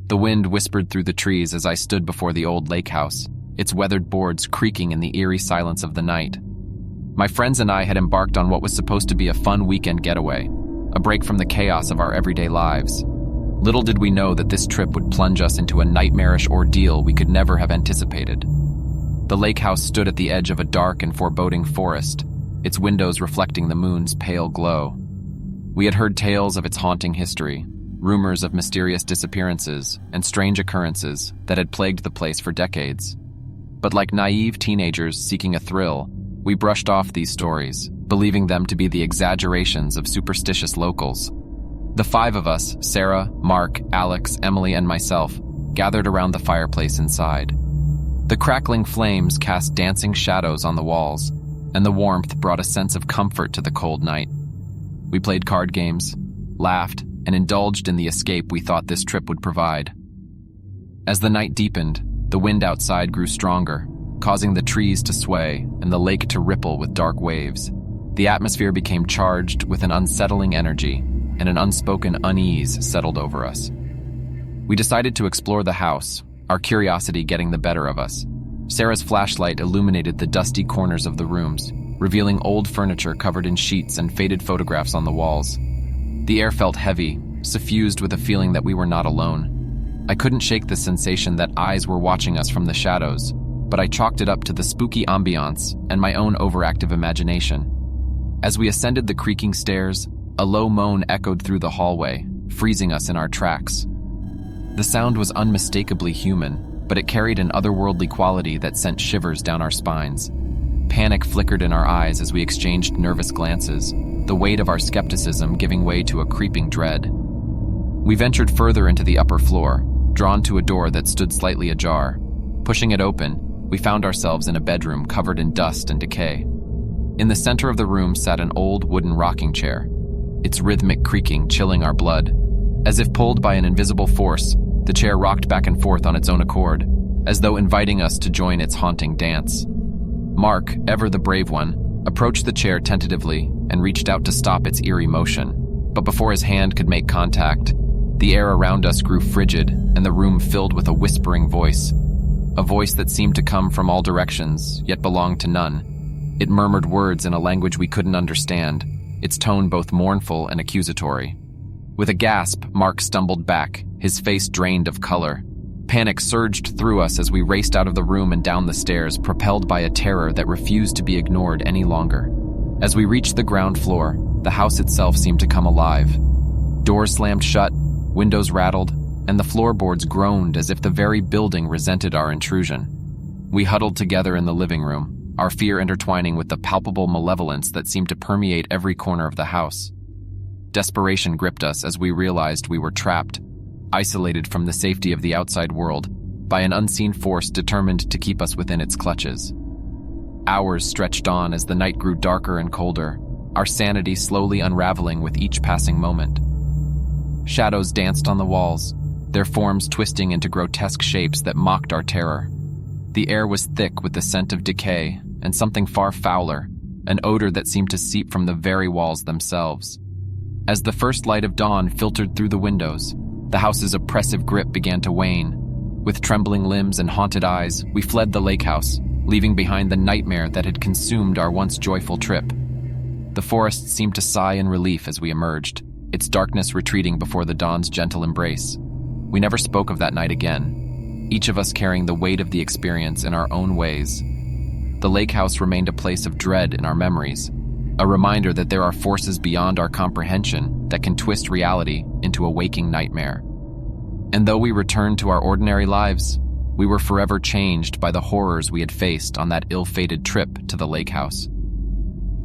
The wind whispered through the trees as I stood before the old lake house, its weathered boards creaking in the eerie silence of the night. My friends and I had embarked on what was supposed to be a fun weekend getaway, a break from the chaos of our everyday lives. Little did we know that this trip would plunge us into a nightmarish ordeal we could never have anticipated. The lake house stood at the edge of a dark and foreboding forest, its windows reflecting the moon's pale glow. We had heard tales of its haunting history, rumors of mysterious disappearances and strange occurrences that had plagued the place for decades. But like naive teenagers seeking a thrill, we brushed off these stories, believing them to be the exaggerations of superstitious locals. The five of us, Sarah, Mark, Alex, Emily, and myself, gathered around the fireplace inside. The crackling flames cast dancing shadows on the walls, and the warmth brought a sense of comfort to the cold night. We played card games, laughed, and indulged in the escape we thought this trip would provide. As the night deepened, the wind outside grew stronger, causing the trees to sway and the lake to ripple with dark waves. The atmosphere became charged with an unsettling energy, and an unspoken unease settled over us. We decided to explore the house, our curiosity getting the better of us. Sarah's flashlight illuminated the dusty corners of the rooms, revealing old furniture covered in sheets and faded photographs on the walls. The air felt heavy, suffused with a feeling that we were not alone. I couldn't shake the sensation that eyes were watching us from the shadows, but I chalked it up to the spooky ambiance and my own overactive imagination. As we ascended the creaking stairs, a low moan echoed through the hallway, freezing us in our tracks. The sound was unmistakably human, but it carried an otherworldly quality that sent shivers down our spines. Panic flickered in our eyes as we exchanged nervous glances, the weight of our skepticism giving way to a creeping dread. We ventured further into the upper floor, drawn to a door that stood slightly ajar. Pushing it open, we found ourselves in a bedroom covered in dust and decay. In the center of the room sat an old wooden rocking chair, its rhythmic creaking chilling our blood. As if pulled by an invisible force, the chair rocked back and forth on its own accord, as though inviting us to join its haunting dance. Mark, ever the brave one, approached the chair tentatively and reached out to stop its eerie motion. But before his hand could make contact, the air around us grew frigid and the room filled with a whispering voice. A voice that seemed to come from all directions, yet belonged to none. It murmured words in a language we couldn't understand, its tone both mournful and accusatory. With a gasp, Mark stumbled back, his face drained of color. Panic surged through us as we raced out of the room and down the stairs, propelled by a terror that refused to be ignored any longer. As we reached the ground floor, the house itself seemed to come alive. Doors slammed shut, windows rattled, and the floorboards groaned as if the very building resented our intrusion. We huddled together in the living room, our fear intertwining with the palpable malevolence that seemed to permeate every corner of the house. Desperation gripped us as we realized we were trapped, isolated from the safety of the outside world, by an unseen force determined to keep us within its clutches. Hours stretched on as the night grew darker and colder, our sanity slowly unraveling with each passing moment. Shadows danced on the walls, their forms twisting into grotesque shapes that mocked our terror. The air was thick with the scent of decay and something far fouler, an odor that seemed to seep from the very walls themselves. As the first light of dawn filtered through the windows, the house's oppressive grip began to wane. With trembling limbs and haunted eyes, we fled the lake house, leaving behind the nightmare that had consumed our once joyful trip. The forest seemed to sigh in relief as we emerged, its darkness retreating before the dawn's gentle embrace. We never spoke of that night again, each of us carrying the weight of the experience in our own ways. The lake house remained a place of dread in our memories, a reminder that there are forces beyond our comprehension that can twist reality into a waking nightmare. And though we returned to our ordinary lives, we were forever changed by the horrors we had faced on that ill-fated trip to the lake house.